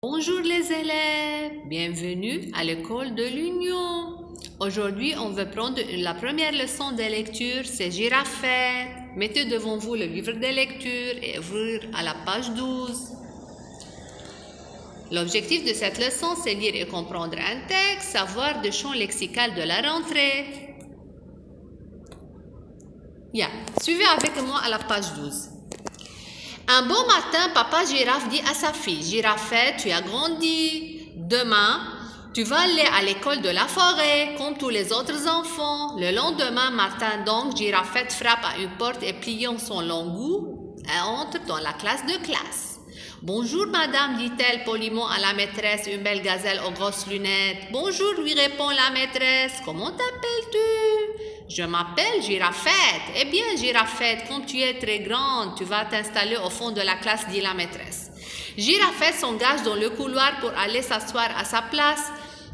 Bonjour les élèves, bienvenue à l'école de l'Union. Aujourd'hui, on va prendre la première leçon de lecture, c'est Girafette. Mettez devant vous le livre de lecture et ouvrir à la page 12. L'objectif de cette leçon, c'est lire et comprendre un texte, savoir des champs lexicaux de la rentrée. Suivez avec moi à la page 12. Un beau matin, papa Girafe dit à sa fille, Girafette, tu as grandi. Demain, tu vas aller à l'école de la forêt, comme tous les autres enfants. Le lendemain matin, donc, Girafette frappe à une porte et pliant son long cou, elle entre dans la classe de classe. Bonjour, madame, dit-elle poliment à la maîtresse, une belle gazelle aux grosses lunettes. Bonjour, lui répond la maîtresse. Comment t'appelles-tu? Je m'appelle Girafette. Eh bien, Girafette, comme tu es très grande, tu vas t'installer au fond de la classe, dit la maîtresse. Girafette s'engage dans le couloir pour aller s'asseoir à sa place,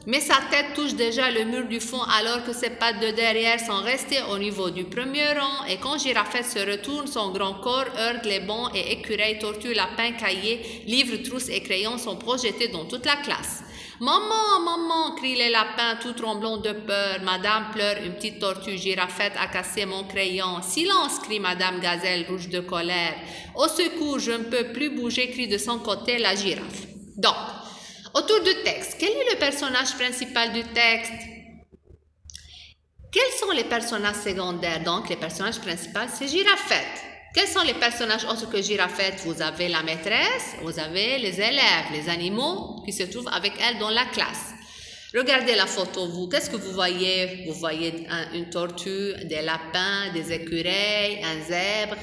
mais sa tête touche déjà le mur du fond alors que ses pattes de derrière sont restées au niveau du premier rang. Et quand Girafette se retourne, son grand corps heurte les bancs et écureuils, tortues, lapins, cahiers, livres, trousses et crayons sont projetés dans toute la classe. Maman, maman, crient les lapins tout tremblants de peur. Madame pleure, une petite tortue. Girafette a cassé mon crayon. Silence, crie Madame Gazelle, rouge de colère. Au secours, je ne peux plus bouger, crie de son côté la girafe. Donc, autour du texte, quel est le personnage principal du texte? Quels sont les personnages secondaires? Donc, les personnages principaux, c'est Girafette. Quels sont les personnages autres que Girafette? Vous avez la maîtresse, vous avez les élèves, les animaux qui se trouvent avec elle dans la classe. Regardez la photo, vous. Qu'est-ce que vous voyez? Vous voyez une tortue, des lapins, des écureuils, un zèbre,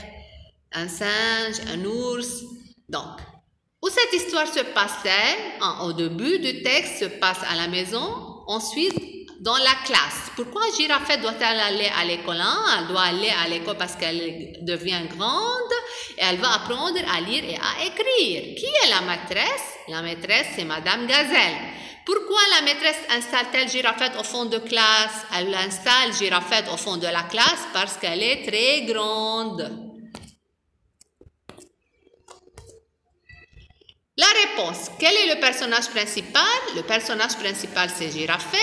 un singe, un ours. Donc, où cette histoire se passe-t-elle? Au début du texte se passe à la maison, ensuite dans la classe. Pourquoi Girafette doit-elle aller à l'école? Elle doit aller à l'école parce qu'elle devient grande et elle va apprendre à lire et à écrire. Qui est la maîtresse? La maîtresse, c'est Madame Gazelle. Pourquoi la maîtresse installe-t-elle Girafette au fond de classe? Elle installe Girafette au fond de la classe parce qu'elle est très grande. La réponse, quel est le personnage principal? Le personnage principal, c'est Girafette.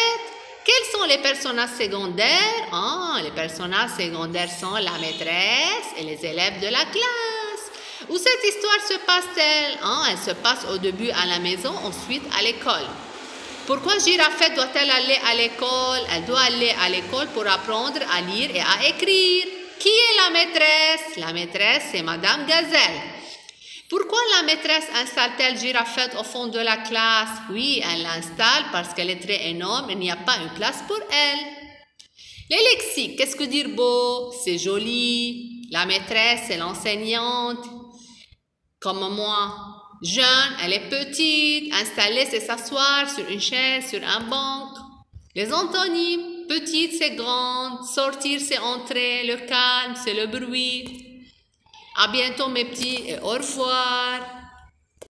Quels sont les personnages secondaires? Les personnages secondaires sont la maîtresse et les élèves de la classe. Où cette histoire se passe-t-elle? Elle se passe au début à la maison, ensuite à l'école. Pourquoi Girafette doit-elle aller à l'école? Elle doit aller à l'école pour apprendre à lire et à écrire. Qui est la maîtresse? La maîtresse, c'est Madame Gazelle. Pourquoi la maîtresse installe-t-elle Girafette au fond de la classe? Oui, elle l'installe parce qu'elle est très énorme et il n'y a pas une place pour elle. Les lexiques, qu'est-ce que dire beau? C'est joli. La maîtresse, c'est l'enseignante. Comme moi. Jeune, elle est petite. Installer, c'est s'asseoir sur une chaise, sur un banc. Les antonymes, petite, c'est grande. Sortir, c'est entrer. Le calme, c'est le bruit. À bientôt mes petits et au revoir.